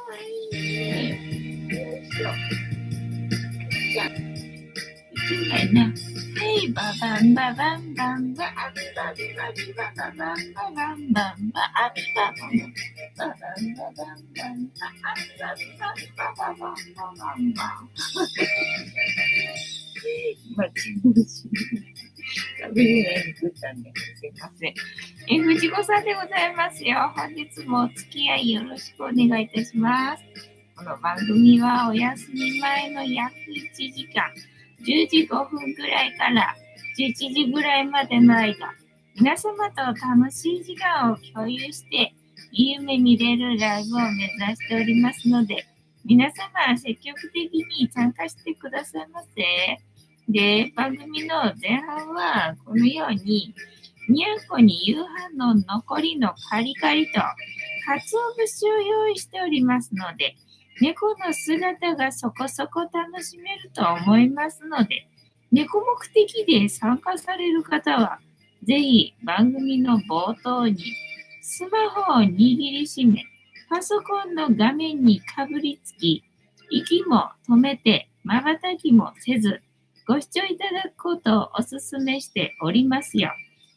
わいいね。よいしょ。じゃあ、いきないな。はい、ババンババンバンバアビバビバビバババンババンバンバアビババンババンババンバアビバビバビバババンババンバン。待ち遠しい。食べれないに食ったんですいません。藤子さんでございますよ。本日もお付き合いよろしくお願いいたします。この番組はお休み前の約1時間、10時5分くらいから11時ぐらいまでの間、皆様と楽しい時間を共有して、いい夢見れるライブを目指しておりますので、皆様積極的に参加してくださいませ。で、番組の前半はこのように、にゃんこに夕飯の残りのカリカリと、鰹節を用意しておりますので、猫の姿がそこそこ楽しめると思いますので、猫目的で参加される方は、ぜひ番組の冒頭にスマホを握りしめ、パソコンの画面にかぶりつき、息も止めて瞬きもせず、ご視聴いただくことをお勧めしておりますよ。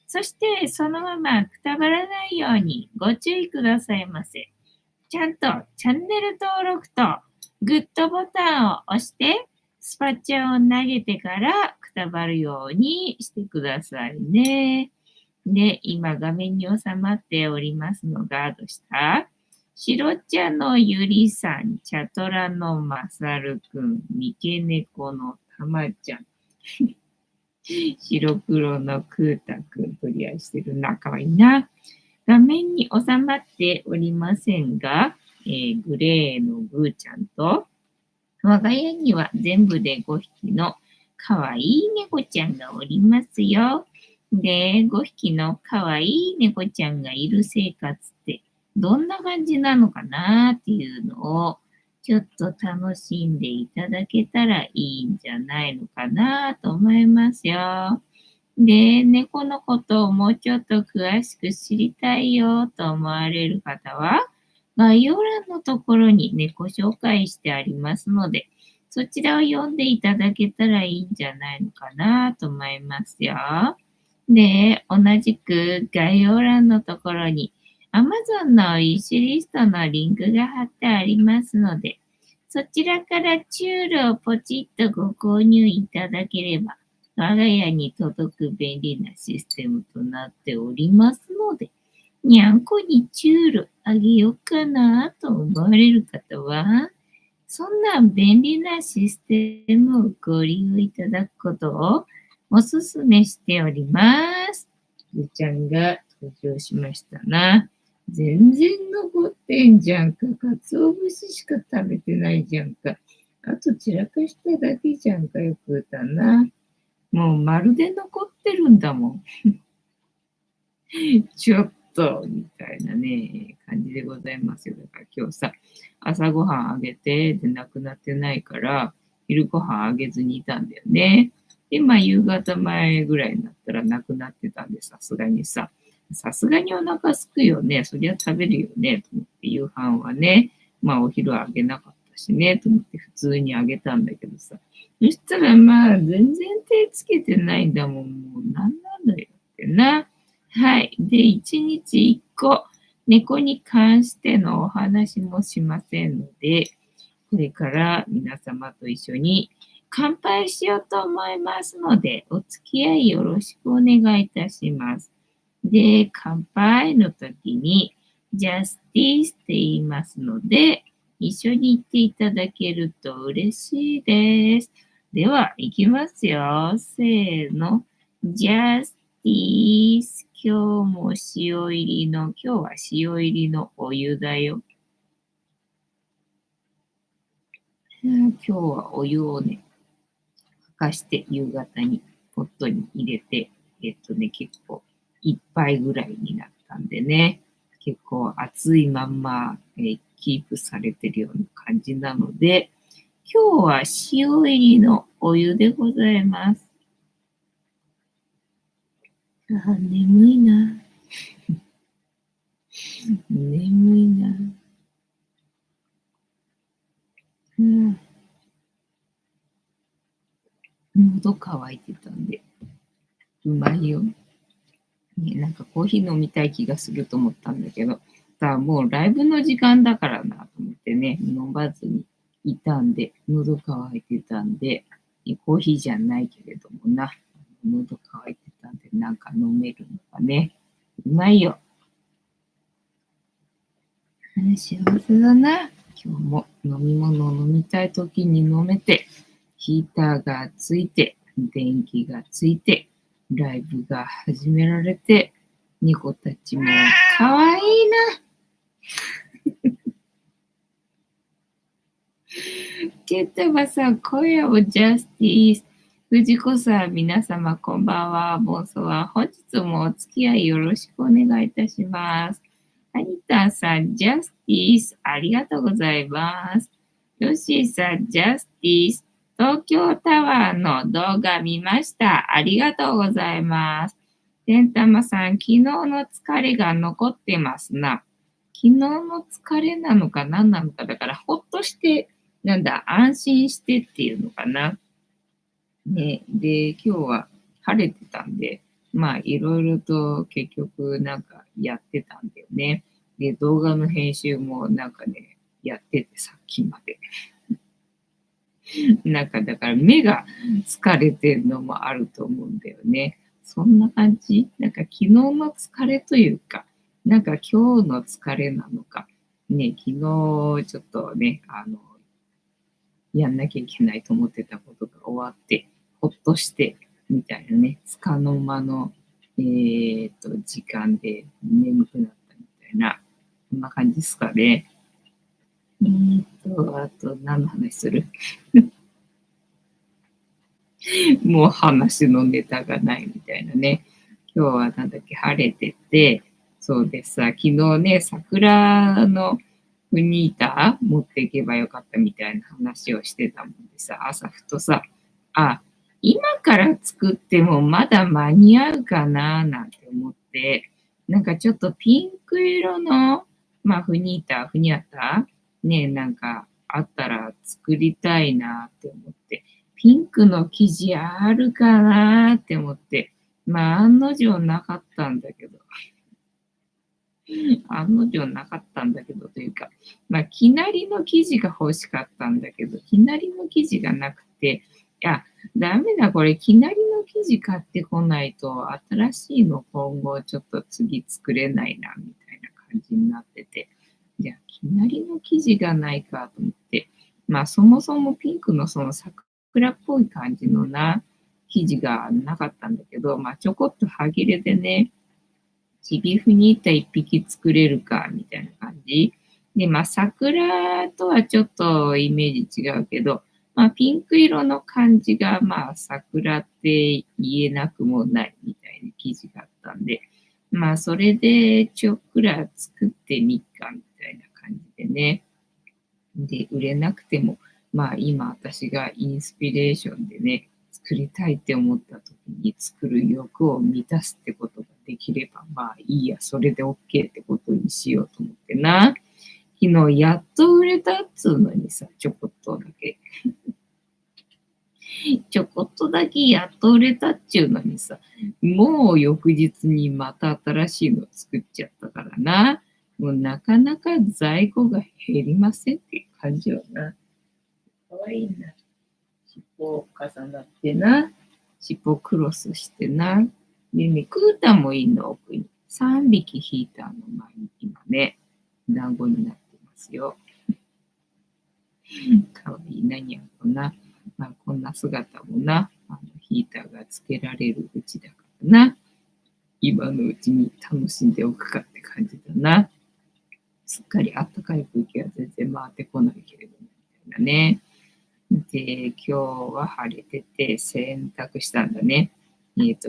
そしてそのままくたばらないようにご注意くださいませ。ちゃんとチャンネル登録とグッドボタンを押してスパチャを投げてからくたばるようにしてくださいね。で、今画面に収まっておりますのがどうした白茶のゆりさん、茶トラのまさるくん、三毛猫のたまちゃん。白黒のくーたくん、クリアしてるな、かわいいな。画面に収まっておりませんが、グレーのぐーちゃんと、我が家には全部で5匹のかわいい猫ちゃんがおりますよ。で、5匹のかわいい猫ちゃんがいる生活ってどんな感じなのかなっていうのをちょっと楽しんでいただけたらいいんじゃないのかなと思いますよ。で、猫のことをもうちょっと詳しく知りたいよと思われる方は、概要欄のところに猫紹介してありますので、そちらを読んでいただけたらいいんじゃないのかなと思いますよ。で、同じく概要欄のところに Amazon のウィッシュリストのリンクが貼ってありますので、そちらからチュールをポチッとご購入いただければ、我が家に届く便利なシステムとなっておりますので、にゃんこにチュールあげようかなと思われる方は、そんな便利なシステムをご利用いただくことをお勧めしております。ぐーちゃんが登場しましたな。全然残ってんじゃんか。鰹節しか食べてないじゃんか。あと散らかしただけじゃんかよくだな。もうまるで残ってるんだもん。ちょっと、みたいなね、感じでございますよ。だから今日さ、朝ごはんあげて、で、なくなってないから、昼ごはんあげずにいたんだよね。で、まあ、夕方前ぐらいになったらなくなってたんで、さすがにさ、さすがにお腹すくよね。そりゃ食べるよね。と思って、夕飯はね、まあ、お昼はあげなかったしね、と思って普通にあげたんだけどさ。そしたらまあ、全然手つけてないんだもん。もう、なんなんだよってな。はい。で、1日1個、猫に関してのお話もしませんので、これから皆様と一緒に乾杯しようと思いますので、お付き合いよろしくお願いいたします。で、乾杯の時に、ジャスティスって言いますので、一緒に言っていただけると嬉しいです。では、いきますよ。せーの。ジャスティス。今日も塩入りの、今日は塩入りのお湯だよ。今日はお湯をね、沸かして夕方にポットに入れて、結構一杯ぐらいになったんでね、結構熱いまんま、キープされてるような感じなので、今日は塩入りのお湯でございます。眠いな。眠いな。うん。喉乾いてたんで、うまいよ。ね、なんかコーヒー飲みたい気がすると思ったんだけど、もうライブの時間だからなと思ってね、飲まずにいたんで、喉乾いてたんで、コーヒーじゃないけれどもな、喉乾いてたんで、なんか飲めるのがね、うまいよ。幸せだな。今日も飲み物を飲みたい時に飲めて、ヒーターがついて、電気がついて、ライブが始められて、猫たちも可愛いな。ケッタバさん、今夜もジャスティス。藤子さん、皆様、こんばんは。ボンソは。本日もお付き合いよろしくお願いいたします。アニタさん、ジャスティス。ありがとうございます。ヨッシーさん、ジャスティス。東京タワーの動画見ました。ありがとうございます。てんたまさん、昨日の疲れが残ってますな。昨日の疲れなのか何なのか、だからほっとしてなんだ、安心してっていうのかな。ね、で、今日は晴れてたんで、まあ、いろいろと結局なんかやってたんだよね。で、動画の編集もなんかね、やっててさっきまで。なんかだから目が疲れてるのもあると思うんだよね。そんな感じなんか昨日の疲れというか、なんか今日の疲れなのか。ね、昨日ちょっとね、やんなきゃいけないと思ってたことが終わって、ほっとして、みたいなね、束の間の、時間で眠くなったみたいな、そんな感じですかね。あと何の話するもう話のネタがないみたいなね。今日はなんだっけ、晴れてて、そうでさ、昨日ね、桜のフニーター持っていけばよかったみたいな話をしてたもんでさ、朝ふとさ、あ、今から作ってもまだ間に合うかななんて思って、なんかちょっとピンク色の、まあ、フニャタね、なんかあったら作りたいなって思って、ピンクの生地あるかなって思って、まあ、案の定なかったんだけど、案の定なかったんだけどというか、まあ、きなりの生地が欲しかったんだけど、きなりの生地がなくて、いや、ダメだ、これ、きなりの生地買ってこないと、新しいの今後ちょっと次作れないな、みたいな感じになってて、じゃあ、きなりの生地がないかと思って、まあ、そもそもピンクのその桜っぽい感じのな、生地がなかったんだけど、まあ、ちょこっと歯切れでね、ちびふにいた一匹作れるか、みたいな感じ。で、まあ、桜とはちょっとイメージ違うけど、まあ、ピンク色の感じが、まあ、桜って言えなくもないみたいな記事があったんで、まあ、それでちょっくら作ってみっか、みたいな感じでね。で、売れなくても、まあ、今私がインスピレーションでね、作りたいって思った時に作る欲を満たすってことができれば、まあいいや、それで OK ってことにしようと思ってな。昨日やっと売れたっつうのにさ、ちょこっとだけ。ちょこっとだけやっと売れたっちゅうのにさ、もう翌日にまた新しいの作っちゃったからな。もうなかなか在庫が減りませんっていう感じよな。かわいいな。尻尾重なってな。尻尾クロスしてな。でね、クータもいいの奥に。3匹ヒーターの前に今ね、団子になってますよ。かわいいな、にゃんこな。まあ、こんな姿もな、ヒーターがつけられるうちだからな。今のうちに楽しんでおくかって感じだな。すっかりあったかい空気は全然回ってこないけれども、みたいなね。で、今日は晴れてて洗濯したんだね。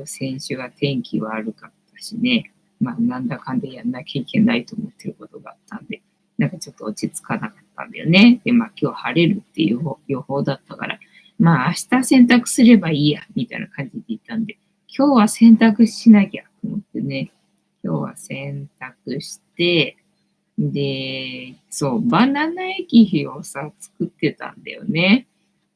先週は天気悪かったしね、まあ、なんだかんでやんなきゃいけないと思ってることがあったんで、なんかちょっと落ち着かなかったんだよね。で、まあ、今日晴れるっていう予報だったから、まあ、明日洗濯すればいいや、みたいな感じで言ったんで、今日は洗濯しなきゃと思ってね、今日は洗濯して、で、そう、バナナ液肥をさ、作ってたんだよね。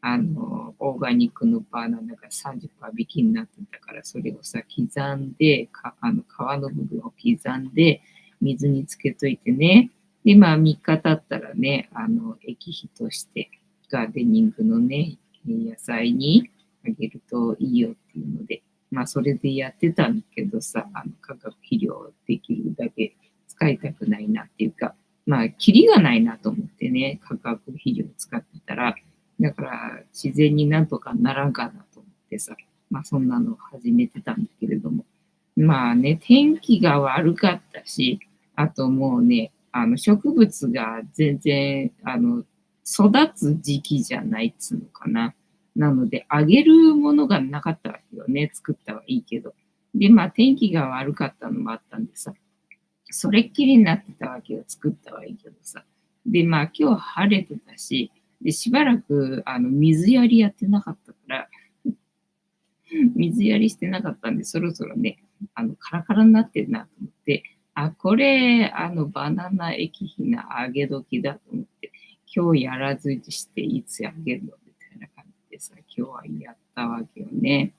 オーガニックのバナナが30%引きになってたから、それをさ、刻んで、皮の部分を刻んで、水につけといてね。で、まあ、3日経ったらね、液肥として、ガーデニングのね、野菜にあげるといいよっていうので、まあ、それでやってたんだけどさ、化学肥料できるだけ使いたくないなっていうか、まあ、キリがないなと思ってね、化学肥料を使ってたら、だから自然になんとかならんかなと思ってさ、まあそんなのを始めてたんだけれども、まあね、天気が悪かったし、あともうね、植物が全然、育つ時期じゃないっつうのかな。なので、あげるものがなかったわけよね。作ったはいいけど。で、まあ天気が悪かったのもあったんでさ、それっきりになってたわけよ。作ったはいいけどさ。で、まあ今日晴れてたし、で、しばらく水やりやってなかったから、水やりしてなかったんで、そろそろね、カラカラになってるなと思って、あ、これ、バナナ液肥の揚げ時だと思って、今日やらずしていつあげるのみたいな感じでさ、今日はやったわけよね。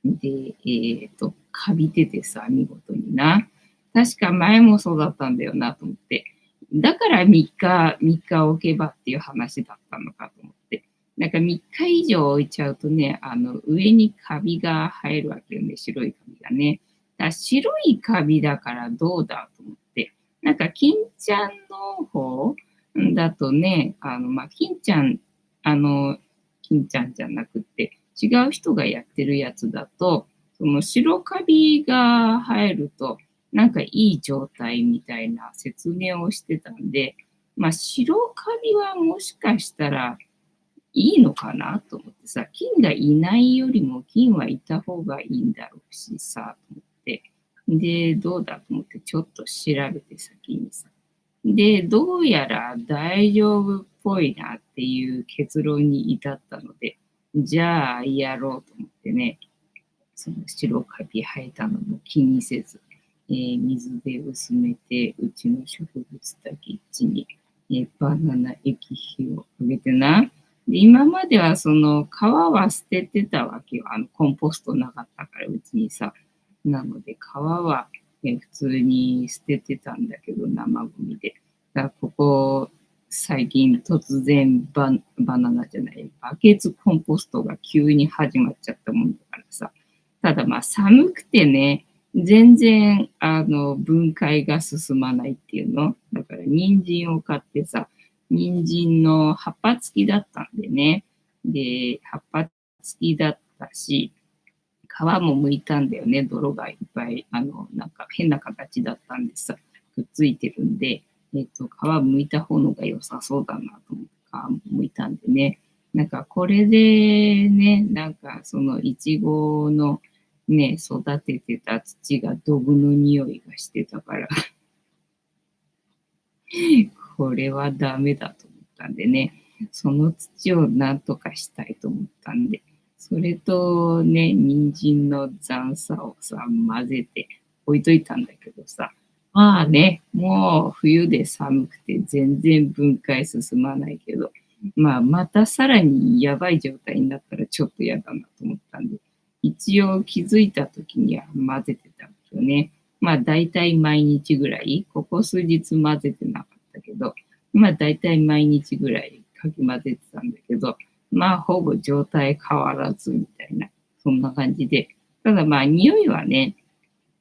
で、カビててさ、見事にな。確か前もそうだったんだよなと思って。だから3日置けばっていう話だったのかと思って。なんか3日以上置いちゃうとね、上にカビが生えるわけよね、白いカビがね。だから白いカビだからどうだと思って。なんか、金ちゃんの方だとね、まあ、金ちゃん、あの、金ちゃんじゃなくて、違う人がやってるやつだと、その白カビが生えると、なんかいい状態みたいな説明をしてたんで、まあ白カビはもしかしたらいいのかなと思ってさ、菌がいないよりも菌はいた方がいいんだろうしさ、と思って。で、どうだと思ってちょっと調べて先にさ。で、どうやら大丈夫っぽいなっていう結論に至ったので、じゃあやろうと思ってね、その白カビ生えたのも気にせず、水で薄めて、うちの植物だけ地に、バナナ液肥をあげてな。で今まではその皮は捨ててたわけよ。コンポストなかったから、うちにさ。なので、皮は、普通に捨ててたんだけど、生ゴミで。だからここ、最近突然バナナじゃない、バケツコンポストが急に始まっちゃったもんだからさ。ただまあ寒くてね、全然分解が進まないっていうの。だから人参を買ってさ、人参の葉っぱ付きだったんでね。で、葉っぱ付きだったし、皮も剥いたんだよね。泥がいっぱい、なんか変な形だったんでさ、くっついてるんで、皮剥いた方のが良さそうだなと思って皮剥いたんでね。なんかこれでね、なんかそのいちごのね、育ててた土がドブの匂いがしてたからこれはダメだと思ったんでね、その土をなんとかしたいと思ったんで、それとね、人参の残さをさ、混ぜて置いといたんだけどさ、まあね、もう冬で寒くて全然分解進まないけど、まあまたさらにやばい状態になったらちょっと嫌だなと思ったんで、一応気づいた時には混ぜてたんですよね。まあ大体毎日ぐらい、ここ数日混ぜてなかったけど、まあ大体毎日ぐらいかき混ぜてたんだけど、まあほぼ状態変わらずみたいな、そんな感じで。ただまあ匂いはね、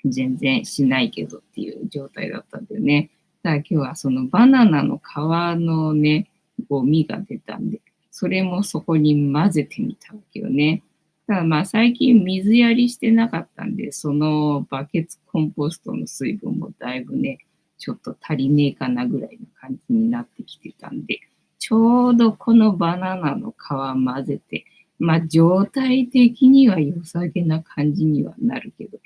全然しないけどっていう状態だったんだよね。だから今日はそのバナナの皮のね、ゴミが出たんで、それもそこに混ぜてみたわけよね。ただまあ最近水やりしてなかったんで、そのバケツコンポストの水分もだいぶね、ちょっと足りねえかなぐらいの感じになってきてたんで、ちょうどこのバナナの皮混ぜて、まあ状態的には良さげな感じにはなるけど、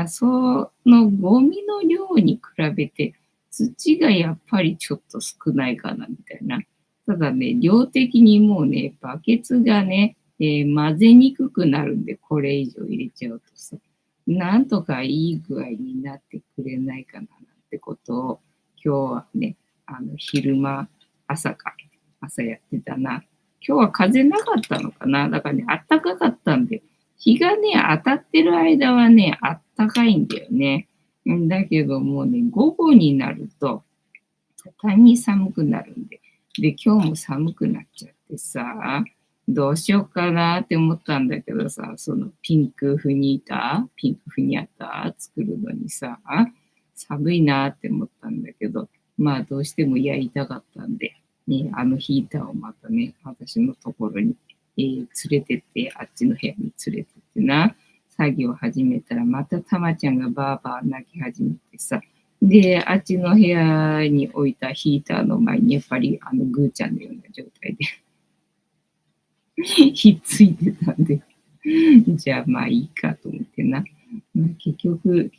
そのゴミの量に比べて土がやっぱりちょっと少ないかなみたいな。ただね、量的にもうね、バケツがね、混ぜにくくなるんで、これ以上入れちゃうとさ、なんとかいい具合になってくれないかななんてことを日はね、昼間、朝やってたな。今日は風なかったのかな。だからね、あったかかったんで、日がね、当たってる間はね、あったかいんだよね。だけどもうね、午後になると、途端に寒くなるんで。で、今日も寒くなっちゃってさ、どうしようかなって思ったんだけどさ、そのピンクフニャータ作るのにさ、寒いなって思ったんだけど、まあどうしてもやりたかったんで、ね、あのヒーターをまたね、私のところに、連れてって、あっちの部屋に連れてってな、作業を始めたら、またたまちゃんがバーバー泣き始めてさ、で、あっちの部屋に置いたヒーターの前に、やっぱりグーちゃんのような状態でひっついてたんで、じゃあまあいいかと思ってな。まあ、結局、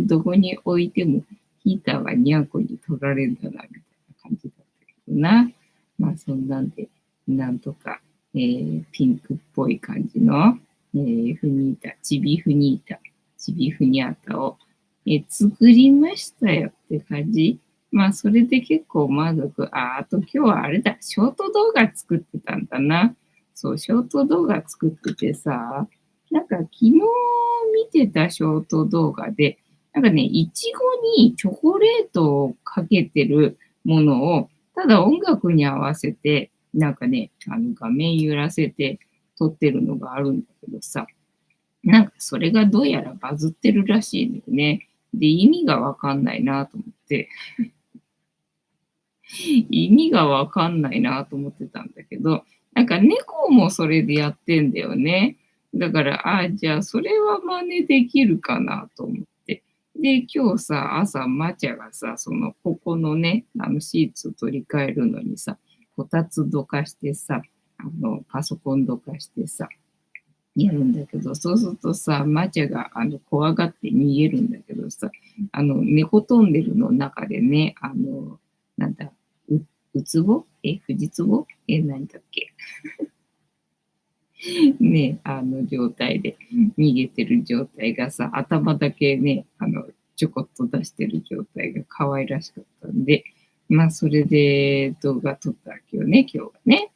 どこに置いてもヒーターはニャンコに取られるんだな、みたいな感じだったけどな。まあそんなんで、なんとか、ピンクっぽい感じの、チビフニャータを、作りましたよって感じ。まあそれで結構満足。あと今日はあれだ、ショート動画作ってたんだな。そう、ショート動画作っててさ、なんか昨日見てたショート動画で、なんかね、いちごにチョコレートをかけてるものを、ただ音楽に合わせて、なんかね、画面揺らせて撮ってるのがあるんだけどさ、なんかそれがどうやらバズってるらしいのよね。で、意味がわかんないなと思って、意味がわかんないなと思ってたんだけど、なんか猫もそれでやってんだよね。だから、じゃあそれは真似できるかなと思って。で、今日さ、朝、マチャがさ、ここのね、シーツ取り替えるのにさ、こたつどかしてさ、パソコンどかしてさ、やるんだけど、そうするとさ、マチャが怖がって逃げるんだけどさ、猫トンネルの中でね、なんだ、ウツボフジツボ何だっけね、状態で逃げてる状態がさ、頭だけね、ちょこっと出してる状態が可愛らしかったんで、まあ、それで動画撮ったわけよね、今日はね。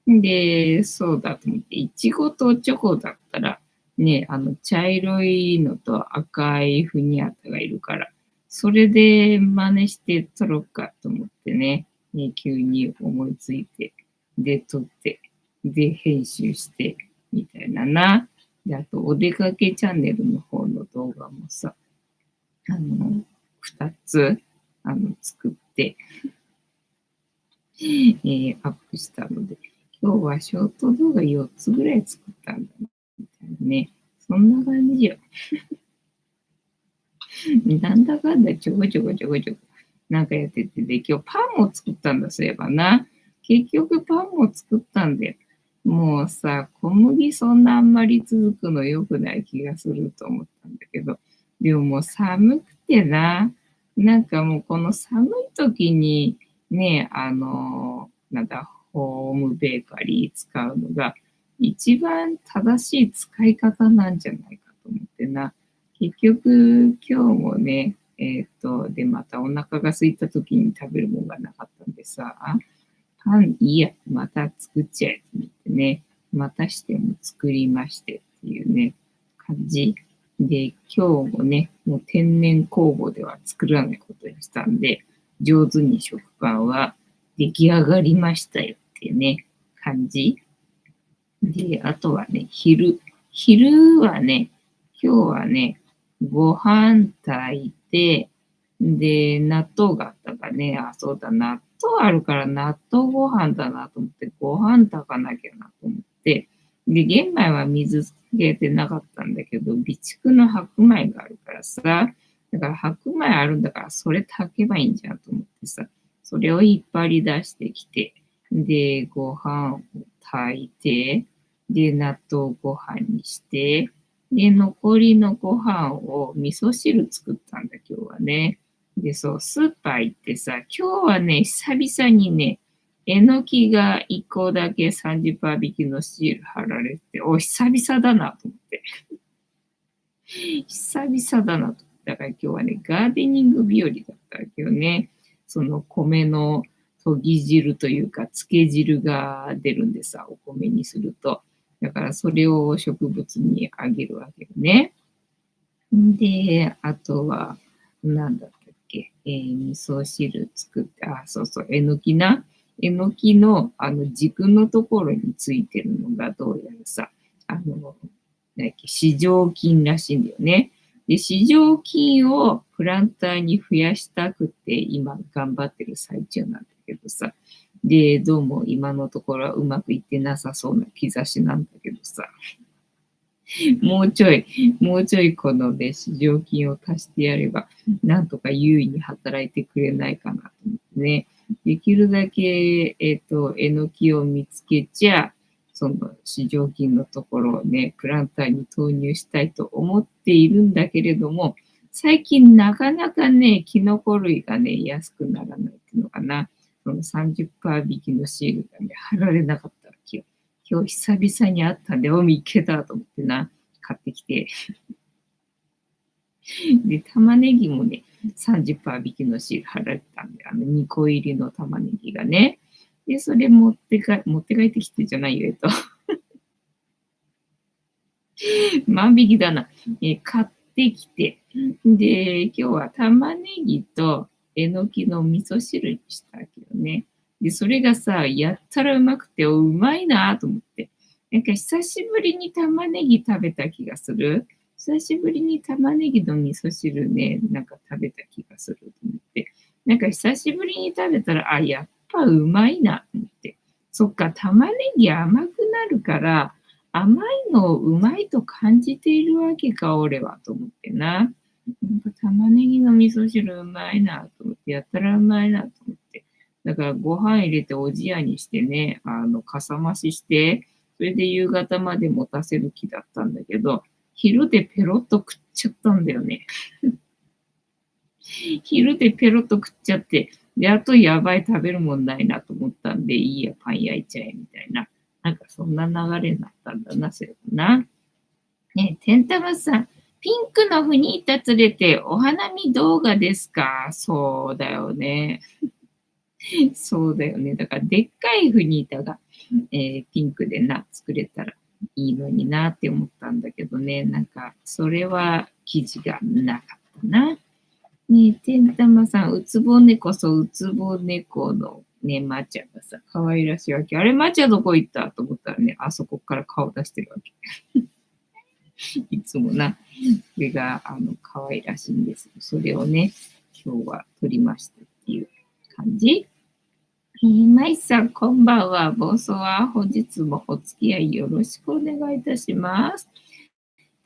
で、そうだと思って、いちごとチョコだったら、ね、茶色いのと赤いフニャータがいるから、それで真似して撮ろうかと思ってね、急に思いついて、で、撮って、で、編集して、みたいなな。で、あと、お出かけチャンネルの方の動画もさ、二つ、作って、アップしたので、今日はショート動画4つぐらい作ったんだな、みたいなね。そんな感じよ。なんだかんだちょこちょこちょこちょこなんかやってて、で、今日パンも作ったんだ、そういえばな。結局パンも作ったんだよ。もうさ、小麦そんなあんまり続くの良くない気がすると思ったんだけど、でももう寒くてな、なんかもうこの寒い時にね、なんだ、ホームベーカリー使うのが一番正しい使い方なんじゃないかと思ってな。結局、今日もね、で、またお腹が空いた時に食べるものがなかったんでさ、パンいいや、また作っちゃえと思ってね、またしても作りましてっていうね、感じ。で、今日もね、もう天然酵母では作らないことにしたんで、上手に食パンは出来上がりましたよっていうね、感じ。で、あとはね、昼はね、今日はね、ご飯炊いて、で、納豆があったからね、そうだ、納豆あるから納豆ご飯だなと思って、ご飯炊かなきゃなと思って、で、玄米は水つけてなかったんだけど、備蓄の白米があるからさ、だから白米あるんだから、それ炊けばいいんじゃんと思ってさ、それを引っ張り出してきて、で、ご飯を炊いて、で、納豆ご飯にして、で、残りのご飯を味噌汁作ったんだ、今日はね。で、そう、スーパー行ってさ、今日はね、久々にね、えのきが1個だけ30%引きのシール貼られて、久々だなと思って。久々だなと。だから今日はね、ガーデニング日和だったわけよね。その米のとぎ汁というか、漬け汁が出るんでさ、お米にすると。だからそれを植物にあげるわけよね。で、あとは、なんだったっけ、味噌汁作って、あ、そうそう、えのきな。えのきの、軸のところについてるのがどうやらさ、なんだっけ、糸状菌らしいんだよね。で、糸状菌をプランターに増やしたくて、今頑張ってる最中なんだけどさ。で、どうも今のところはうまくいってなさそうな兆しなんだけどさ。もうちょい、もうちょいこのね、市場金を足してやれば、なんとか優位に働いてくれないかなと思ってね。できるだけ、えのきを見つけちゃ、その市場金のところをね、プランターに投入したいと思っているんだけれども、最近なかなかね、キノコ類がね、安くならないっていうのかな。その30%引きのシールがね、貼られなかったわけよ。今日久々に会ったんで、お、見っけたと思ってな、買ってきて。で、玉ねぎもね、30%引きのシール貼られてたんで、2個入りの玉ねぎがね。で、それ持って帰ってきてじゃないよ、万引きだな。買ってきて、で、今日は玉ねぎとえのきの味噌汁にしたけどね。で、それがさ、やったらうまくて、うまいなと思って。なんか久しぶりに玉ねぎ食べた気がする。久しぶりに玉ねぎの味噌汁ね、なんか食べた気がすると思って。なんか久しぶりに食べたら、あ、やっぱうまいなと思って。そっか、玉ねぎ甘くなるから、甘いのをうまいと感じているわけか、俺は、と思ってな。なんか玉ねぎの味噌汁うまいなと思って、やったらうまいなと思って。だからご飯入れておじやにしてね、かさ増しして、それで夕方まで持たせる気だったんだけど、昼でペロッと食っちゃったんだよね。昼でペロッと食っちゃって、で、あとやばい食べるもんないなと思ったんで、いいや、パン焼いちゃえ、みたいな。なんかそんな流れになったんだな、それな。ね、てんたまさん、ピンクのフニータ連れてお花見動画ですか？そうだよね。そうだよね。だからでっかいフニータが、ピンクでな、作れたらいいのになって思ったんだけどね。なんか、それは記事がなかったな。ねえ、てんたまさん、うつぼ猫、そう、うつぼ猫のね、まーちゃんがさ、可愛らしいわけ。あれ、まーちゃんどこ行ったと思ったらね、あそこから顔出してるわけ。いつもな。それが、可愛らしいんです。それをね、今日は撮りましたっていう感じ。まいさん、こんばんは。暴走は本日もお付き合いよろしくお願いいたします。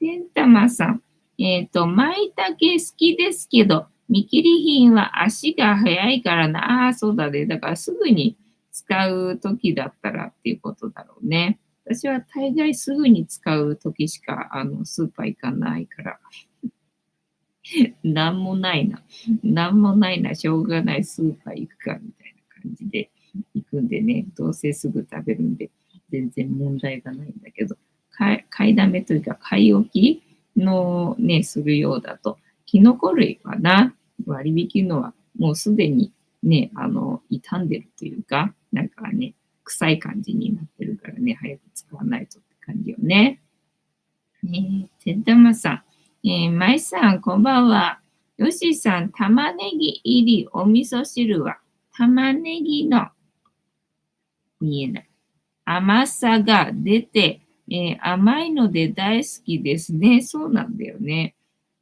てんたまさん、まいたけ好きですけど、見切り品は足が速いからな。ああ、そうだね。だからすぐに使う時だったらっていうことだろうね。私は大概すぐに使う時しか、スーパー行かないから、なんもないな。なんもないな。しょうがない。スーパー行くか、みたいな感じで行くんでね。どうせすぐ食べるんで、全然問題がないんだけど、買いだめというか、買い置きのね、するようだと、キノコ類はな、割引のはもうすでにね、傷んでるというか、なんかね、臭い感じになってるからね、早く使わないとって感じよね。てんたまさん、まいさん、こんばんは。よしさん、玉ねぎ入りお味噌汁は、玉ねぎの、見えない。甘さが出て、甘いので大好きですね。そうなんだよね。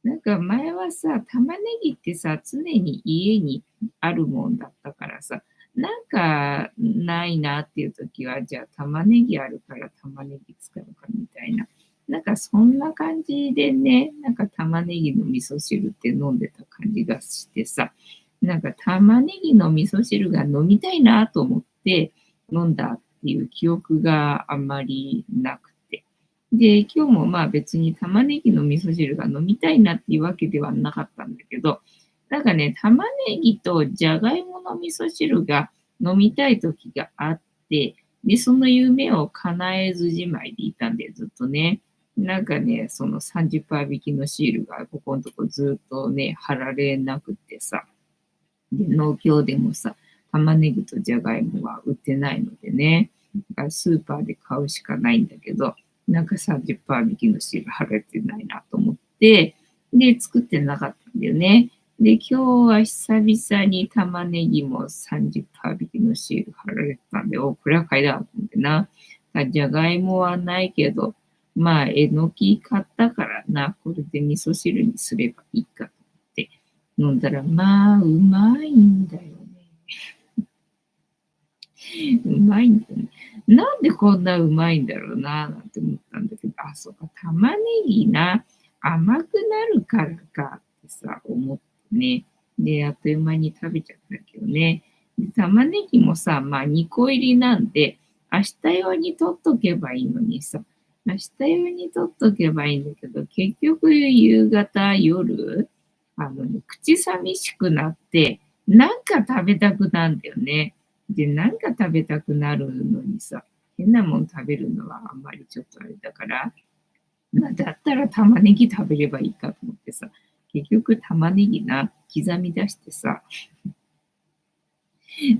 なんか前はさ、玉ねぎってさ、常に家にあるもんだったからさ、なんかないなっていう時は、じゃあ玉ねぎあるから玉ねぎ使うかみたいな。なんかそんな感じでね、なんか玉ねぎの味噌汁って飲んでた感じがしてさ、なんか玉ねぎの味噌汁が飲みたいなと思って飲んだっていう記憶があんまりなくて。で、今日もまあ別に玉ねぎの味噌汁が飲みたいなっていうわけではなかったんだけど、なんかね、玉ねぎとじゃがいもの味噌汁が飲みたい時があって、で、その夢を叶えずじまいでいたんで、ずっとね。なんかね、その30%引きのシールがここのとこずっとね、貼られなくってさ。で、農協でもさ、玉ねぎとじゃがいもは売ってないのでね、だからスーパーで買うしかないんだけど、なんか30%引きのシール貼られてないなと思って、で、作ってなかったんだよね。で、今日は久々に玉ねぎも30%引きのシール貼られてたんで、お、これは買いだと思ってな。じゃがいもはないけど、まあ、えのき買ったからな、これで味噌汁にすればいいかと思って飲んだら、まあ、うまいんだよね。うまいんだよね。なんでこんなうまいんだろうな、なんて思ったんだけど、あ、そうか、玉ねぎな、甘くなるからかってさ、思ってね。で、あっという間に食べちゃったけどね。で玉ねぎもさ、まあ2個入りなんで、明日用に取っとけばいいのにさ、明日用に取っとけばいいんだけど、結局夕方、夜、口寂しくなって、なんか食べたくなんだよね。で、なんか食べたくなるのにさ、変なもん食べるのはあんまりちょっとあれだから、まあ、だったら玉ねぎ食べればいいかと思ってさ、結局玉ねぎな、刻み出してさ、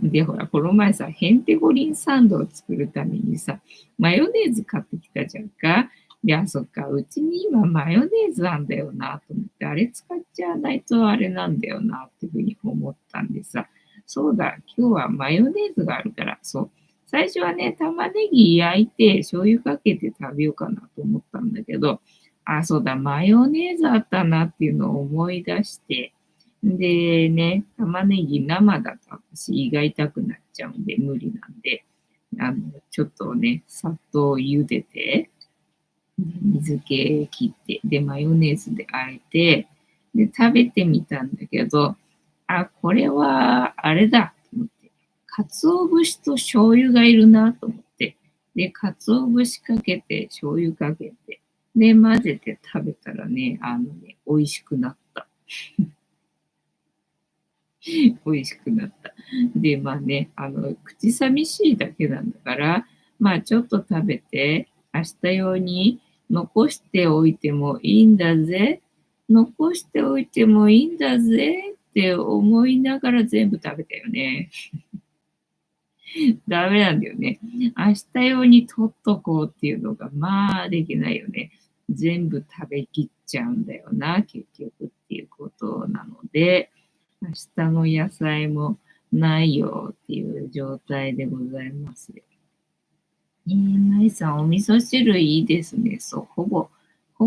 で、ほら、この前さ、ヘンテゴリンサンドを作るためにさ、マヨネーズ買ってきたじゃんか。で、あ、そっか、うちに今マヨネーズなんだよなと思って、あれ使っちゃわないとあれなんだよなっていうふうに思ったんでさ、そうだ、今日はマヨネーズがあるから、そう。最初はね、玉ねぎ焼いて醤油かけて食べようかなと思ったんだけど、あ、そうだ、マヨネーズあったなっていうのを思い出して、でね、玉ねぎ生だと私胃が痛くなっちゃうんで無理なんで、ちょっとね、さっと茹でて、水気切って、で、マヨネーズで和えて、で、食べてみたんだけど、あ、これは、あれだと思って、鰹節と醤油がいるなと思って、で、鰹節かけて、醤油かけて、で、混ぜて食べたらね、美味しくなった。美味しくなった。で、まあね、口寂しいだけなんだから、まあちょっと食べて、明日用に残しておいてもいいんだぜ。残しておいてもいいんだぜって思いながら全部食べたよね。ダメなんだよね。明日用に取っとこうっていうのが、まあできないよね。全部食べきっちゃうんだよな、結局っていうことなので、明日の野菜もないよっていう状態でございますよ。ナイさん、お味噌汁いいですね。そう、ほ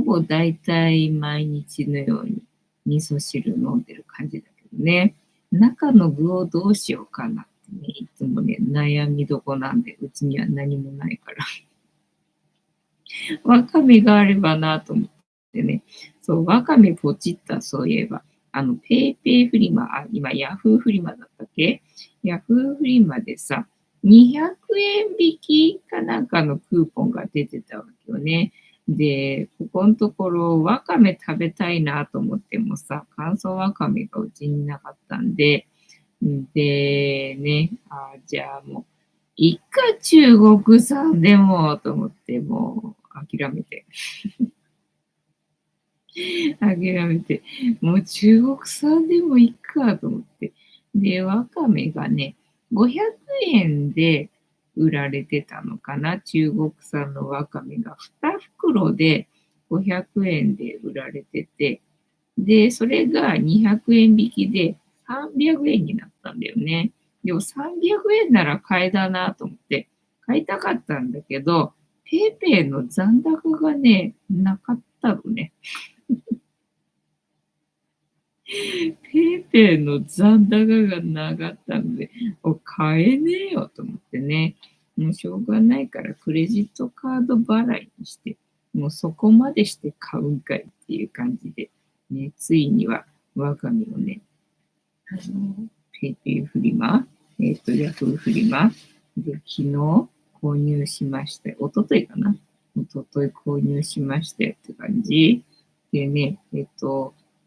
ぼ大体毎日のように味噌汁飲んでる感じだけどね。中の具をどうしようかなってね、いつもね、悩みどこなんで、うちには何もないから。わかめがあればなと思ってね。そう、わかめポチった、そういえば。ペイペイフリマ、あ、今、ヤフーフリマだったっけ？ヤフーフリマでさ、200円引きかなんかのクーポンが出てたわけよね。で、ここのところ、わかめ食べたいなと思ってもさ、乾燥わかめがうちになかったんで、で、ね、じゃあもう、いっか中国産でもと思って、もう諦めて、諦めて、もう中国産でもいっかと思って。で、わかめがね、500円で売られてたのかな、中国産のわかめが2袋で500円で売られてて、で、それが200円引きで300円になったんだよね。でも300円なら買えだなと思って買いたかったんだけど、ペイペイの残高がね、なかったのね。ペイペイの残高がなかったので、買えねえよと思ってね。もうしょうがないからクレジットカード払いにして、もうそこまでして買うんかいっていう感じで、ね、ついには我が身をね、ペイペイフリマ、ヤフーフリマで昨日購入しまして、一昨日かな、一昨日購入しましてって感じ。でね、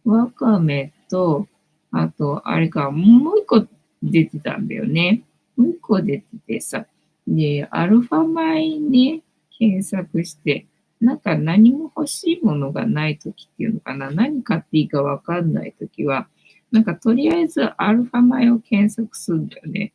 わかめと、あと、あれか、もう一個出てたんだよね。もう一個出ててさ、で、アルファ米ね、検索して、なんか何も欲しいものがないときっていうのかな、何買っていいかわかんないときは、なんかとりあえずアルファ米を検索するんだよね。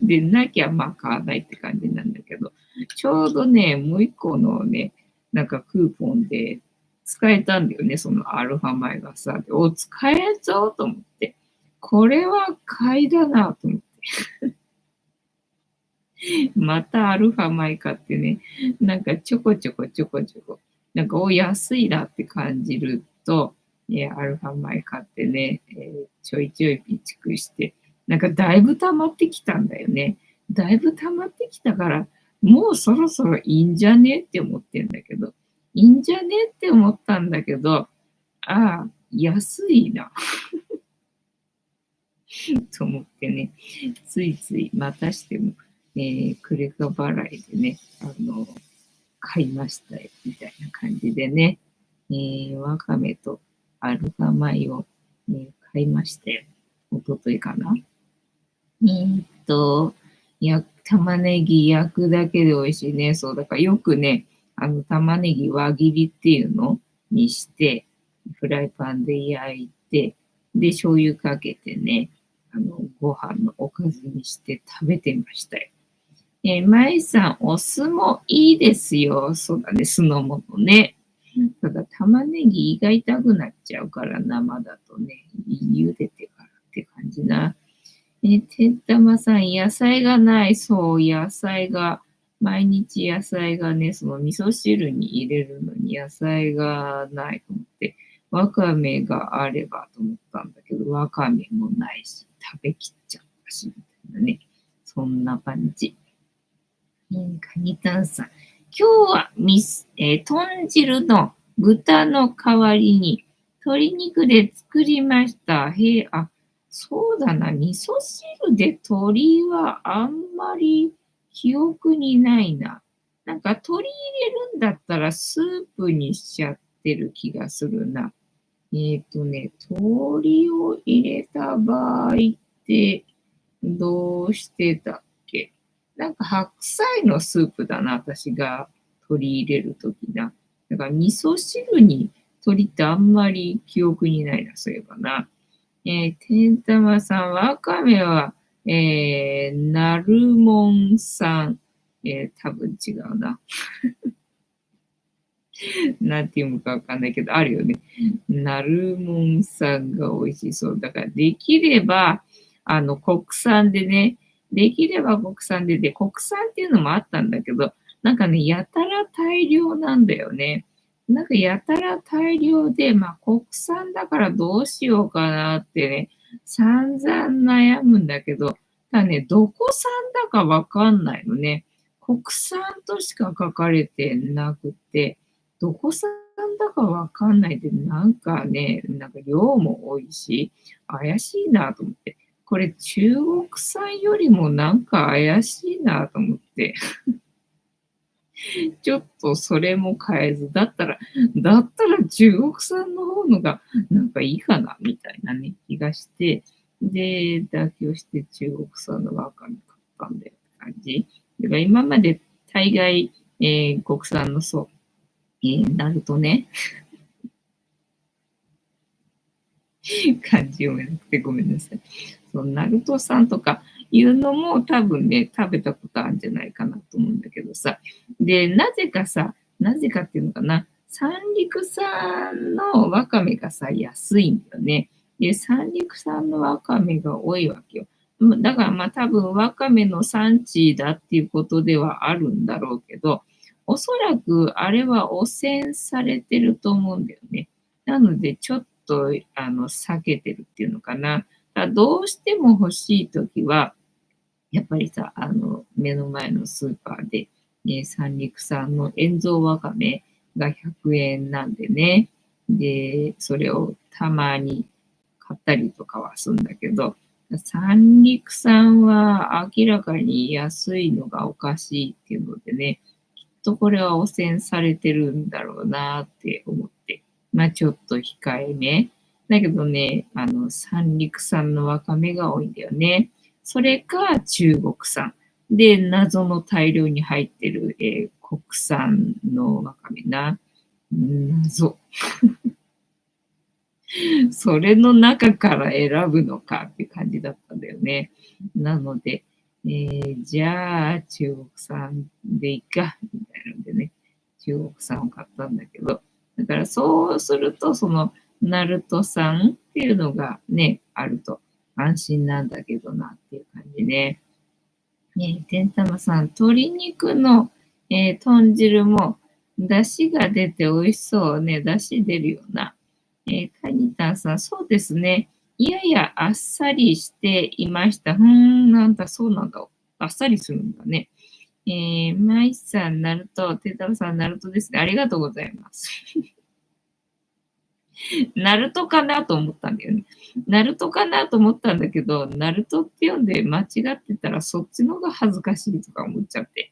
で、なきゃまあ買わないって感じなんだけど、ちょうどね、もう一個のね、なんかクーポンで使えたんだよね、そのアルファ米がさ。でお、使えるぞと思って。これは買いだなと思って。またアルファ米買ってね、なんかちょこちょこちょこちょこ、なんかお安いなって感じると、アルファ米買ってね、ちょいちょい備蓄して、なんかだいぶ溜まってきたんだよね。だいぶ溜まってきたから、もうそろそろいいんじゃねって思ってんだけど、いいんじゃねって思ったんだけど、ああ、安いなと思ってね、ついついまたしても、クレカ払いでね、買いましたよ、みたいな感じでね、わかめとアルファ米を、買いましたよ。おとといかな。玉ねぎ焼くだけで美味しいね。そう、だからよくね、玉ねぎ輪切りっていうのにして、フライパンで焼いて、で、醤油かけてね、ご飯のおかずにして食べてましたよ。まいさん、お酢もいいですよ。そうだね、酢の物ね。ただ、玉ねぎ胃が痛くなっちゃうから、生だとね、茹でてからって感じな。てったまさん、野菜がない。そう、野菜が、毎日野菜がね、その味噌汁に入れるのに野菜がないと思って、わかめがあればと思ったんだけど、わかめもないし、食べきっちゃったし、みたいなね。そんな感じ。カニタンさん。今日は豚汁の豚の代わりに鶏肉で作りました。へえ、あ、そうだな。味噌汁で鶏はあんまり記憶にないな。なんか鶏入れるんだったらスープにしちゃってる気がするな。鶏を入れた場合ってどうしてたっけ？なんか白菜のスープだな、私が取り入れるときな。だから味噌汁に鶏ってあんまり記憶にないな、そういえばな。天玉さん、わかめは、なるもんさん。多分違うな。なんて読むかわかんないけど、あるよね。なるもんさんが美味しそう。だから、できれば、国産でね、できれば国産で、国産っていうのもあったんだけど、なんかね、やたら大量なんだよね。なんかやたら大量で、まあ国産だからどうしようかなってね、散々悩むんだけど、ただね、どこ産だかわかんないのね。国産としか書かれてなくて、どこ産だかわかんないで、なんかね、なんか量も多いし、怪しいなと思って。これ中国産よりもなんか怪しいなと思って、ちょっとそれも変えず、だったら中国産の方のがなんかいいかなみたいなね、気がして、で、妥協して中国産のワカメ買ったんだよって感じ。だから今まで大概、国産のそう、なるとね、漢字読めなくてごめんなさい。そう、ナルトさんとかいうのも多分ね、食べたことあるんじゃないかなと思うんだけどさ。で、なぜかっていうのかな、三陸産のわかめがさ、安いんだよね。で、三陸産のわかめが多いわけよ。だからまあ多分わかめの産地だっていうことではあるんだろうけど、おそらくあれは汚染されてると思うんだよね。なので、ちょっと、避けてるっていうのかな。どうしても欲しいときは、やっぱりさ、目の前のスーパーで、三陸産の塩蔵わかめが100円なんでね。で、それをたまに買ったりとかはするんだけど、三陸産は明らかに安いのがおかしいっていうのでね、きっとこれは汚染されてるんだろうなって思って、まあちょっと控えめ。だけどね、三陸産のわかめが多いんだよね。それか中国産。で、謎の大量に入ってる、国産のわかめな。謎。それの中から選ぶのかって感じだったんだよね。なので、じゃあ中国産でいいか、みたいなのでね、中国産を買ったんだけど、だからそうすると、その、ナルト産っていうのがね、あると安心なんだけどなっていう感じね。ね、天玉さん、鶏肉の、豚汁も、出汁が出て美味しそうね。出汁出るような。カニタンさん、そうですね。いやいや、あっさりしていました。なんだ、そうなんだ。あっさりするんだね。マイさん、ナルト、テータムさん、ナルトですね。ありがとうございます。ナルトかなと思ったんだよね。ナルトかなと思ったんだけど、ナルトって読んで間違ってたらそっちの方が恥ずかしいとか思っちゃって。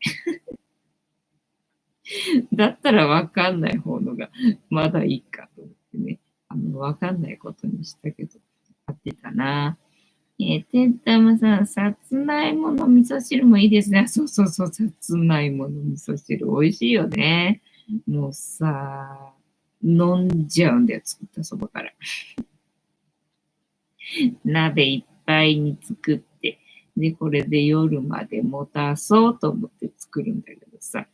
だったらわかんない方のがまだいいかと思ってね。わかんないことにしたけど、合ってたな。てんたまさん、さつまいもの味噌汁もいいですね。そうそうそう、さつまいもの味噌汁美味しいよね。もうさ、飲んじゃうんだよ、作ったそばから。鍋いっぱいに作って、で、これで夜まで持たそうと思って作るんだけどさ。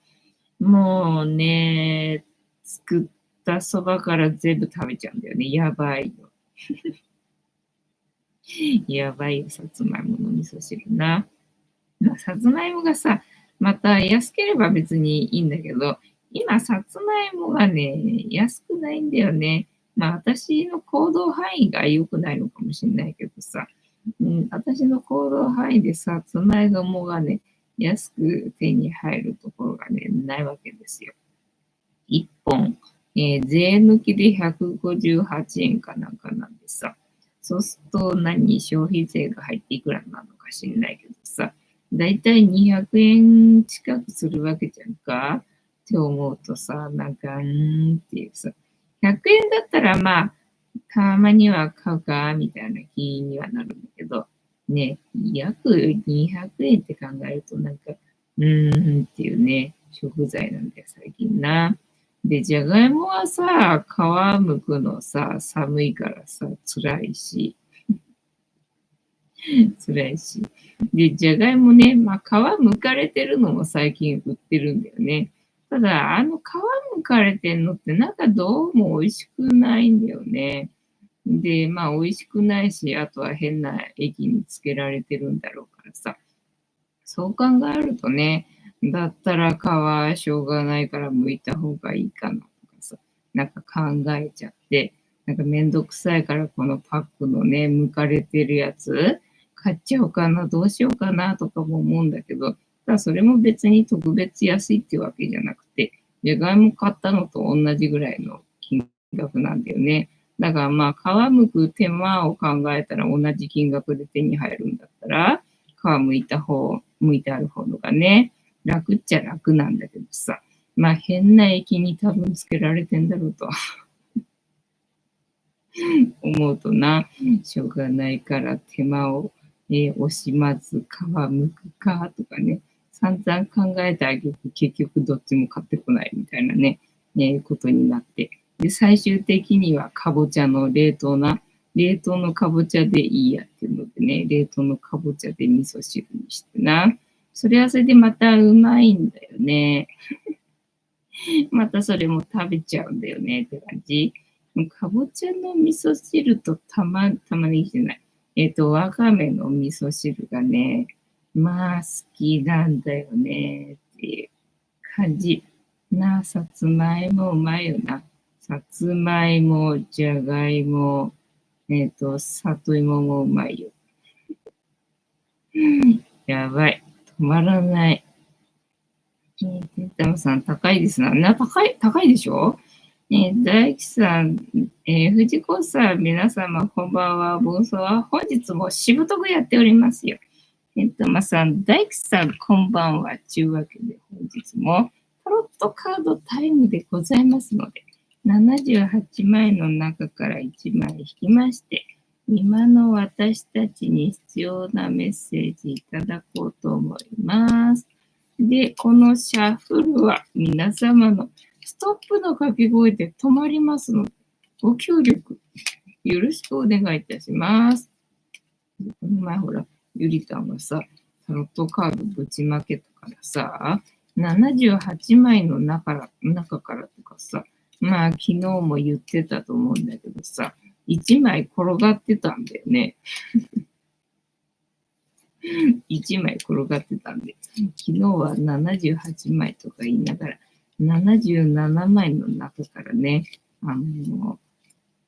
もうね、作ったそばから全部食べちゃうんだよね。やばいよ。やばいよ、さつまいもの味噌汁な。まあ、さつまいもがさ、また安ければ別にいいんだけど、今、さつまいもがね、安くないんだよね。まあ、私の行動範囲が良くないのかもしれないけどさ、私の行動範囲でさつまいもがね、安く手に入るところがね、ないわけですよ。1本、税抜きで158円かなんかなんでさ、そうすると消費税が入っていくらなのか知んないけどさ、だいたい200円近くするわけじゃんかって思うとさ、なんか、っていうさ、100円だったらまあ、たまには買うか、みたいな気にはなるんだけど、ね、約200円って考えるとなんか、っていうね、食材なんだよ、最近な。で、じゃがいもはさ、皮むくのさ、寒いからさ、辛いし、辛いし。で、じゃがいもね、まあ、皮むかれてるのも最近売ってるんだよね。ただ、皮むかれてんのってなんかどうも美味しくないんだよね。で、まあ、美味しくないし、あとは変な液につけられてるんだろうからさ。そう考えるとね、だったら皮しょうがないから剥いた方がいいかなとかさ、なんか考えちゃって、なんかめんどくさいからこのパックのね、剥かれてるやつ、買っちゃおうかな、どうしようかなとかも思うんだけど、ただそれも別に特別安いってわけじゃなくて、じゃがいも買ったのと同じぐらいの金額なんだよね。だからまあ皮むく手間を考えたら同じ金額で手に入るんだったら、剥いてある方のがね、楽っちゃ楽なんだけどさ、まあ変な液に多分つけられてんだろうと思うとな、しょうがないから手間を、惜しまず皮剥くかとかね、散々考えてあげて結局どっちも買ってこないみたいなね、ことになって。で、最終的にはかぼちゃの冷凍のかぼちゃでいいやっていうのでね、冷凍のかぼちゃで味噌汁にしてな。それはそれでまたうまいんだよね。またそれも食べちゃうんだよねって感じ。かぼちゃの味噌汁と玉ねぎじゃない。わかめの味噌汁がね、まあ好きなんだよねっていう感じ。さつまいもうまいよな。さつまいも、じゃがいも、里芋もうまいよ。やばい。止まらない。てんたまさん、高いですな。高いでしょ大吉さん、藤子さん、皆様、こんばんは。暴走は本日もしぶとくやっておりますよ。てんたまさん、大吉さん、こんばんは。ちゅうわけで、本日もタロットカードタイムでございますので、78枚の中から1枚引きまして、今の私たちに必要なメッセージいただこうと思います。で、このシャッフルは皆様のストップの掛け声で止まりますので、ご協力よろしくお願いいたします。この前ほら、ゆりたんがさ、タロットカードぶちまけたからさ、78枚の中からとかさ、まあ昨日も言ってたと思うんだけどさ、1枚転がってたんだよね。1枚転がってたんで、昨日は78枚とか言いながら、77枚の中からね、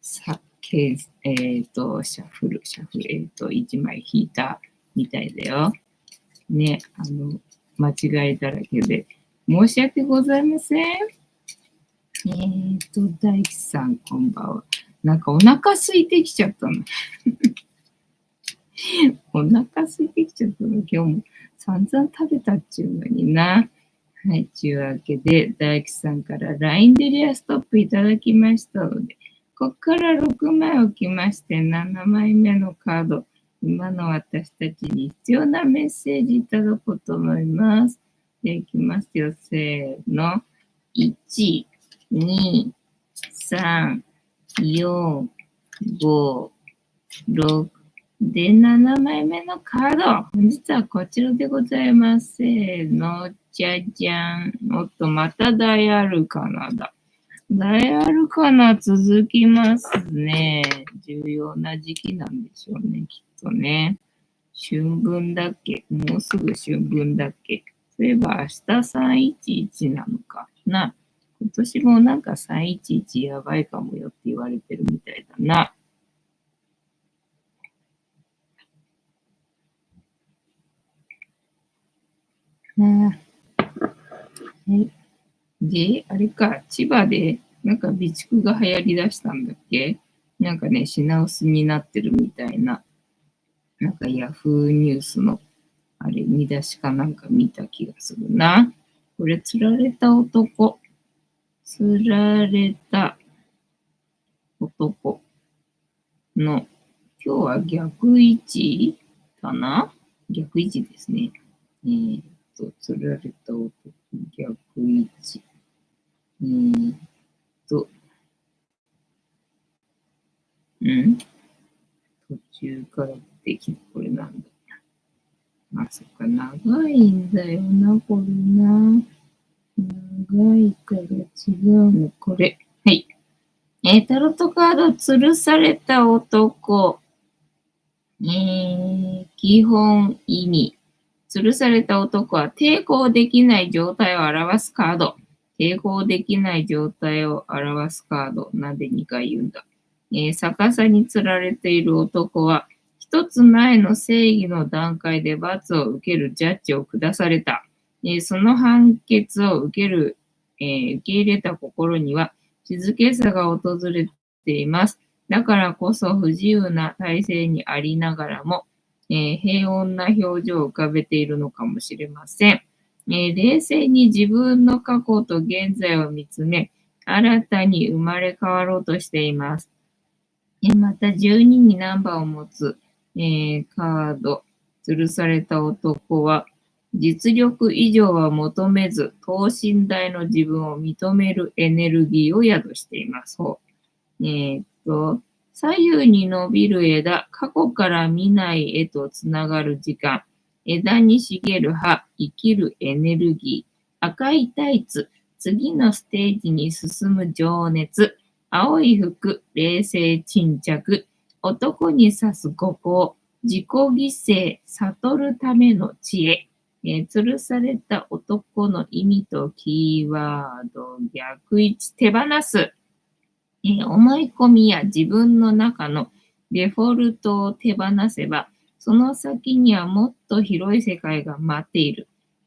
さ、シャッフル、1枚引いたみたいだよ。ね、間違いだらけで、申し訳ございません。大樹さん、こんばんは。なんかお腹空いてきちゃったの。お腹空いてきちゃったの。今日も散々食べたっちゅうのにな。はい、というわけで、大樹さんから LINE でリアストップいただきましたので、ここから6枚置きまして、7枚目のカード、今の私たちに必要なメッセージいただこうと思います。で、いきますよ。せーの。1、2、3、4、5、6、で、7枚目のカード。本日はこちらでございます。せーの。じゃじゃん。おっと、またダイアルカナだ。ダイアルカナ続きますね。重要な時期なんでしょうね、きっとね。春分だっけ？もうすぐ春分だっけ？そういえば明日311なのかな。今年もなんか311やばいかもよって言われてるみたいだな。ねえ。で、あれか、千葉でなんか備蓄が流行りだしたんだっけ？なんかね、品薄になってるみたいな、なんかヤフーニュースのあれ、見出しかなんか見た気がするな。これ、釣られた男。釣られた男の、今日は逆位置かな？逆位置ですね。釣られた男、逆位置。と、途中からできる。これなんだ。あ、そっか、長いんだよな、これな。長いから違うの、これ。はい。タロットカード、吊るされた男。基本意味。吊るされた男は抵抗できない状態を表すカード。抵抗できない状態を表すカード。なんで2回言うんだ。逆さに吊られている男は、一つ前の正義の段階で罰を受けるジャッジを下された。その判決を受け入れた心には静けさが訪れています。だからこそ不自由な体制にありながらも、平穏な表情を浮かべているのかもしれません。冷静に自分の過去と現在を見つめ、新たに生まれ変わろうとしています。また12にナンバーを持つ、カード、吊るされた男は、実力以上は求めず、等身大の自分を認めるエネルギーを宿しています。左右に伸びる枝、過去から未来へとつながる時間、枝に茂る葉、生きるエネルギー、赤いタイツ、次のステージに進む情熱、青い服、冷静沈着、男に刺す五行、自己犠牲、悟るための知恵、吊るされた男の意味とキーワード、逆位置、手放す。思い込みや自分の中のデフォルトを手放せば、その先にはもっと広い世界が待っている。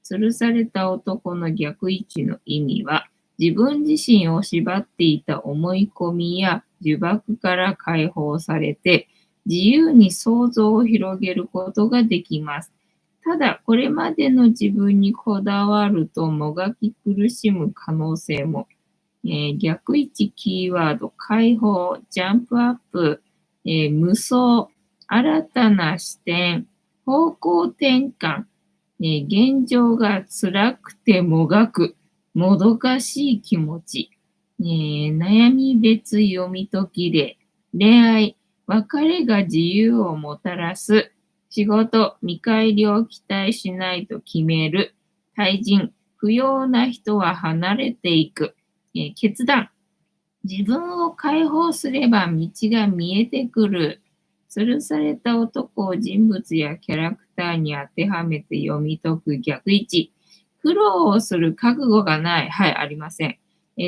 吊るされた男の逆位置の意味は、自分自身を縛っていた思い込みや呪縛から解放されて、自由に想像を広げることができます。ただ、これまでの自分にこだわるともがき苦しむ可能性も。逆位置キーワード、解放、ジャンプアップ、無双、新たな視点、方向転換、現状が辛くてもがく、もどかしい気持ち、悩み別読み解きで、恋愛、別れが自由をもたらす。仕事、見返りを期待しないと決める。対人、不要な人は離れていく。決断、自分を解放すれば道が見えてくる。吊るされた男を人物やキャラクターに当てはめて読み解く逆位置。苦労をする覚悟がない。はい、ありません。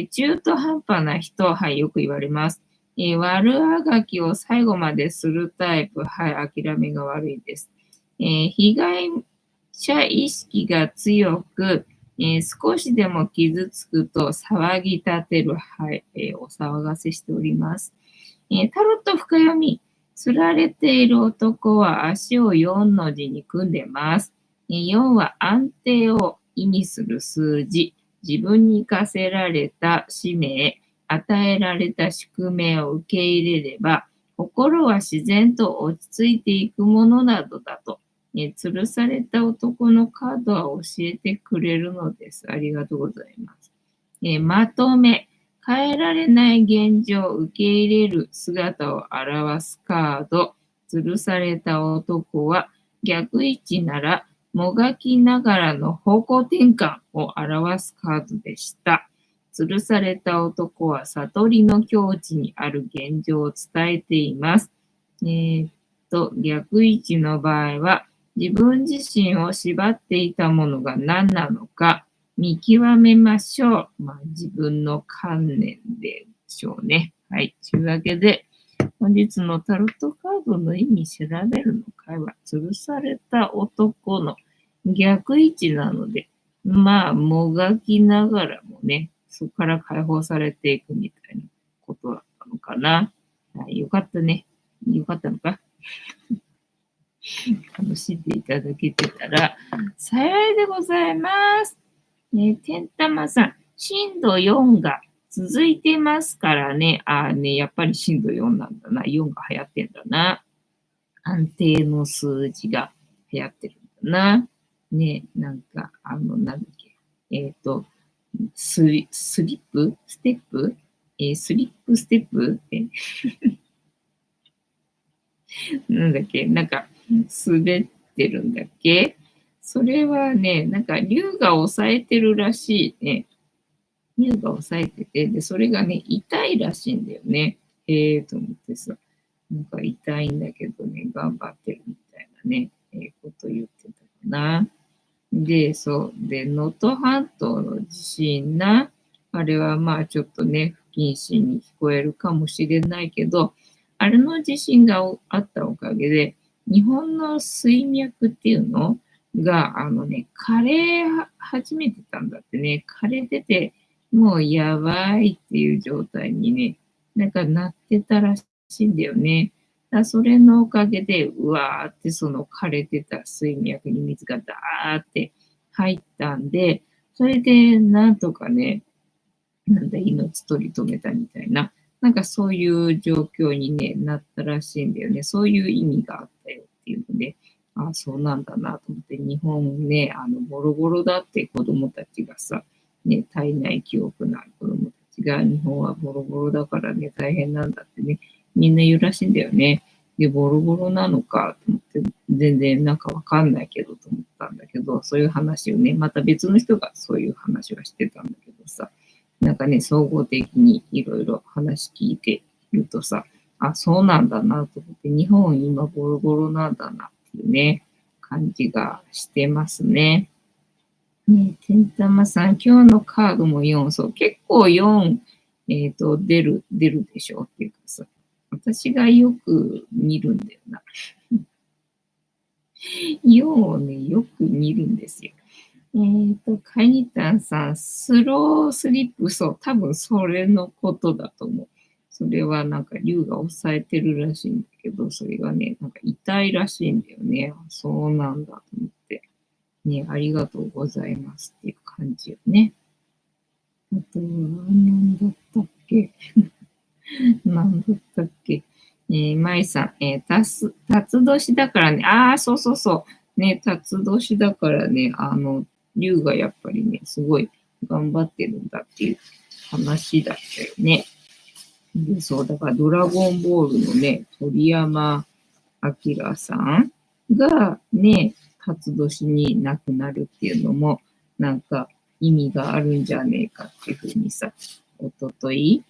中途半端な人。はい、よく言われます。悪あがきを最後までするタイプ。はい、諦めが悪いです。被害者意識が強く、少しでも傷つくと騒ぎ立てる。はい、お騒がせしております。タロット深読み。釣られている男は足を4の字に組んでます。4は安定を意味する数字。自分に課せられた使命、与えられた宿命を受け入れれば、心は自然と落ち着いていくものなどだと。吊るされた男のカードは教えてくれるのです。ありがとうございます。まとめ。変えられない現状を受け入れる姿を表すカード。吊るされた男は逆位置ならもがきながらの方向転換を表すカードでした。吊るされた男は悟りの境地にある現状を伝えています。逆位置の場合は自分自身を縛っていたものが何なのか、見極めましょう。自分の観念でしょうね。はい。というわけで、本日のタロットカードの意味調べるの会は、吊るされた男の逆位置なので、もがきながらもね、そこから解放されていくみたいなことだったのかな。はい、よかったね。よかったのか。楽しんでいただけてたら幸いでございます。てんたまさん、震度4が続いてますからね。やっぱり震度4なんだな。4が流行ってんだな。安定の数字が流行ってるんだな。ね、なんだっけ。スリップステップスリップステップなんだっけなんか、滑ってるんだっけそれはね、なんか、竜が押さえてるらしいね。竜が押さえてて、で、それがね、痛いらしいんだよね。と思ってさ、なんか痛いんだけどね、頑張ってるみたいなね、こと言ってたかな。で、そう。で、能登半島の地震な、あれはちょっとね、不謹慎に聞こえるかもしれないけど、あれの地震があったおかげで、日本の水脈っていうのが、枯れ始めてたんだってね、枯れてて、もうやばいっていう状態にね、なんかなってたらしいんだよね。それのおかげで、うわーってその枯れてた水脈に水がダーって入ったんで、それでなんとかね、命取り留めたみたいな、なんかそういう状況にね、なったらしいんだよね。そういう意味があったよっていうので、そうなんだなと思って、日本ね、ボロボロだって子供たちがさ、ね、体内記憶のある子供たちが、日本はボロボロだからね、大変なんだってね、みんな言うらしいんだよね。で、ボロボロなのかと思って、全然なんかわかんないけどと思ったんだけど、そういう話をね、また別の人がそういう話はしてたんだけどさ、なんかね、総合的にいろいろ話聞いてるとさ、そうなんだなと思って、日本今ボロボロなんだなっていうね、感じがしてますね。ね、てんたまさん、今日のカードも4、そう、結構4、出るでしょっていうかさ、私がよく見るんだよな。4をね、よく見るんですよ。カニタンさん、スロースリップ、そう、多分それのことだと思う。それはなんか竜が押さえてるらしいんだけど、それがね、なんか痛いらしいんだよね。そうなんだと思って。ね、ありがとうございますっていう感じよね。あとは、何だったっけ何だったっけまいさん、たつ年だからね、そうそうそう。ね、たつ年だからね、竜がやっぱりね、すごい頑張ってるんだっていう話だったよね。で、そう、だからドラゴンボールのね、鳥山明さんがね、辰年に亡くなるっていうのも、なんか意味があるんじゃねえかっていうふうにさ、おととい、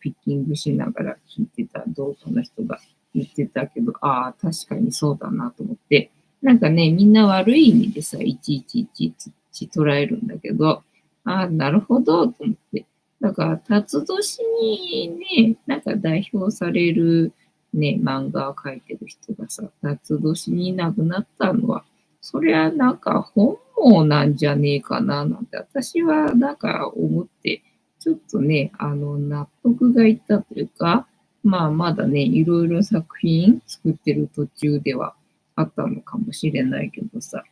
ピッキングしながら聞いてた動画の人が言ってたけど、ああ、確かにそうだなと思って、なんかね、みんな悪い意味でさ、1111捉えるんだけど、ああ、なるほど、と思って。だから、辰年にね、なんか代表されるね、漫画を描いてる人がさ、辰年に亡くなったのは、そりゃなんか本望なんじゃねえかな、なんて私はなんか思って、ちょっとね、納得がいったというか、まあまだね、いろいろ作品作ってる途中ではあったのかもしれないけどさ、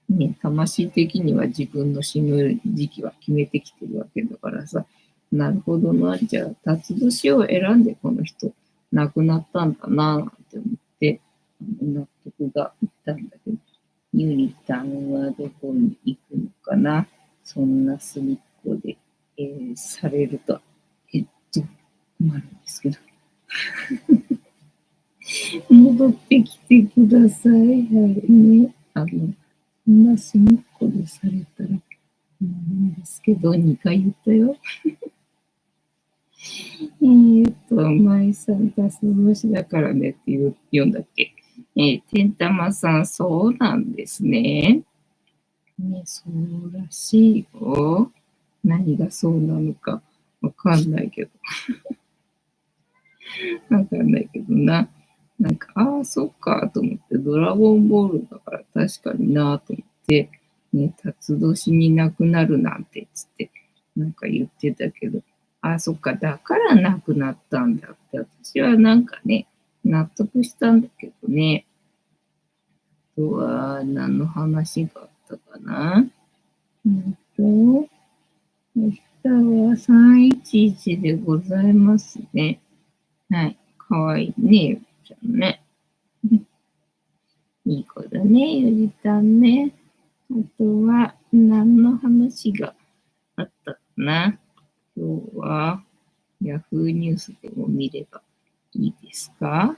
ね、魂的には自分の死ぬ時期は決めてきてるわけだからさ、なるほどな、じゃあ、辰年を選んでこの人亡くなったんだな、なんて思って、納得がいったんだけど、ゆりたんはどこに行くのかな、そんな隅っこで、されると、えっと、困るんですけど、戻ってきてください。はいね。そんな隅っこでされたら、なんですけど、2回言ったよ。舞さん、タス年だからねって言うんだっけ。てんたまさん、そうなんですね。ね、そうらしいよ。何がそうなのかわかんないけど。わかんないけどな。なんか、ああ、そっか、と思って、ドラゴンボールだから確かにな、と思って、ね、辰年になくなるなんて、つって、なんか言ってたけど、ああ、そっか、だからなくなったんだって、私はなんかね、納得したんだけどね。あとは、何の話があったかな。明日は311でございますね。はい。かわいいね、ゆりちゃんね。いい子だね、ゆりたんね。あとは、何の話があったかな。今日は、ヤフーニュースでも見ればいいですか。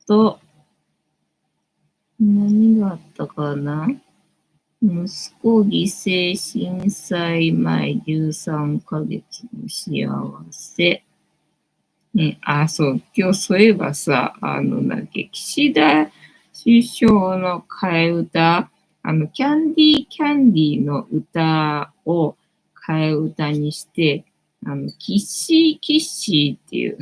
と、何があったかな。息子犠牲震災前13ヶ月の幸せ。ね、あ、そう、今日そういえばさ、なんだっけ、岸田首相の替え歌、キャンディーキャンディーの歌を替え歌にして、キッシーキッシーっていう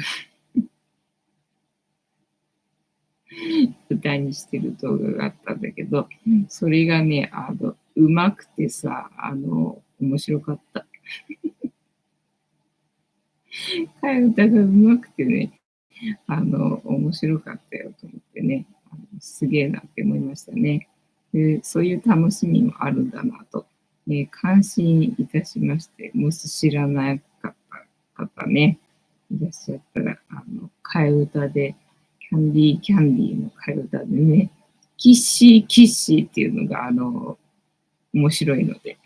歌にしてる動画があったんだけど、それがね、うまくてさ、面白かった。替え歌がうまくてね、面白かったよと思ってね、すげえなって思いましたね。で、そういう楽しみもあるんだなと、感心いたしまして、もし知らなかった方ね、いらっしゃったら、替え歌で、キャンディーキャンディーの替え歌でね、キッシーキッシーっていうのが、面白いので、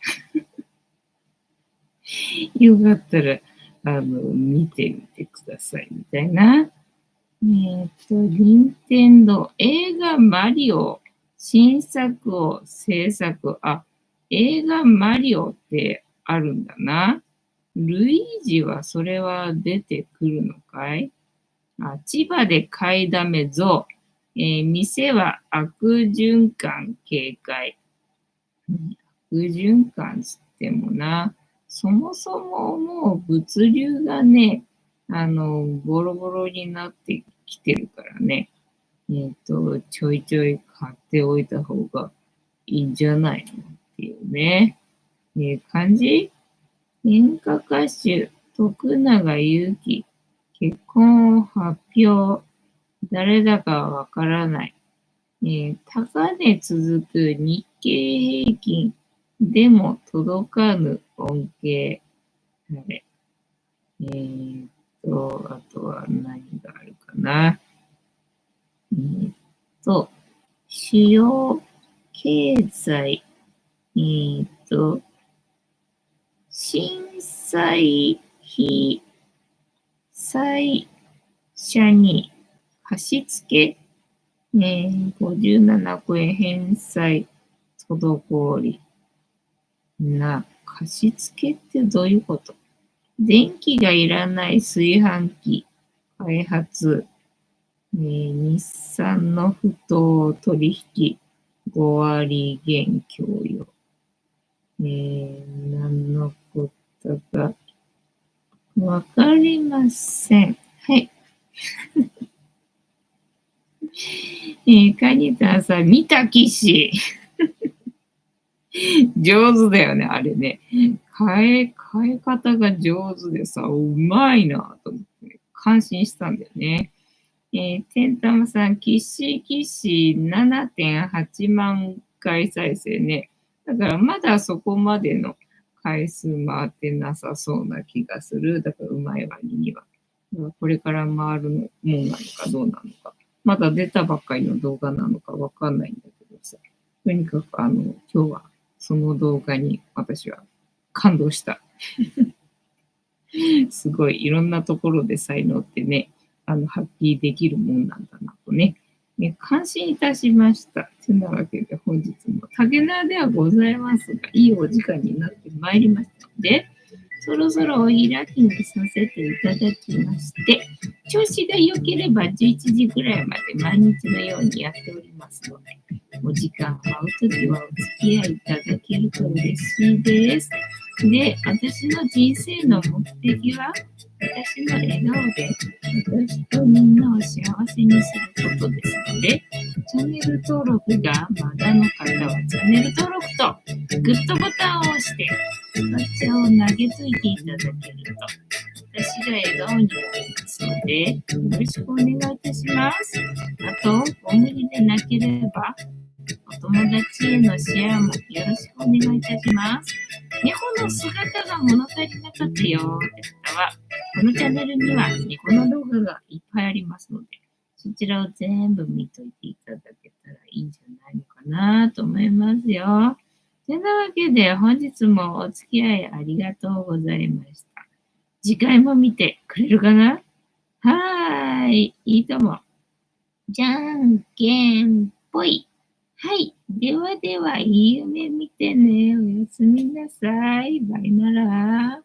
よかったら、見てみてくださいみたいな。任天堂映画マリオ新作を制作。あ、映画マリオってあるんだな。ルイージはそれは出てくるのかい。あ、千葉で買いだめぞ。店は悪循環警戒。悪循環つってもな、そもそももう物流がね、ボロボロになってきてるからね、ちょいちょい買っておいた方がいいんじゃないのっていうね、感じ。演歌歌手、徳永ゆうき、結婚を発表。誰だかわからない。高値続く日経平均でも届かぬ恩恵。はい。あとは何があるかな。えーっと、主要経済、え震災費債者に貸付、57億円返済滞りな、貸付ってどういうこと？電気がいらない炊飯器開発、日産の不当取引5割減供与。何のことかわかりません。はい。カニタンさん、見た騎士。上手だよね、あれね。変え方が上手でさ、うまいなと思って、感心したんだよね。てんたまさん、騎士7.8万回再生ね。だからまだそこまでの回数回ってなさそうな気がする。だからうまい割には。これから回るもんなのかどうなのか。まだ出たばっかりの動画なのかわかんないんだけどさ。とにかく今日はその動画に私は感動した。すごいいろんなところで才能ってね、発揮できるもんなんだなとね、感心いたしました。てなわけで本日も竹縄ではございますが、いいお時間になってまいりましたので、そろそろお開きにさせていただきまして、調子が良ければ11時ぐらいまで毎日のようにやっておりますので、お時間合うときはお付き合いいただけると嬉しいです。で、私の人生の目的は、私の笑顔で私とみんなを幸せにすることですので、チャンネル登録がまだの方はチャンネル登録とグッドボタンを押してガチャを投げついていただけると私が笑顔になりますのでよろしくお願いいたします。あと、ご無理でなければお友達へのシェアもよろしくお願いいたします。猫の姿が物足りなかったよって方は、このチャンネルには猫の動画がいっぱいありますので、そちらを全部見といていただけたらいいんじゃないのかなと思いますよ。てなわけで本日もお付き合いありがとうございました。次回も見てくれるかな？はーい、いいとも。じゃんけんぽい。はい。ではでは、いい夢見てね。おやすみなさい。バイなら。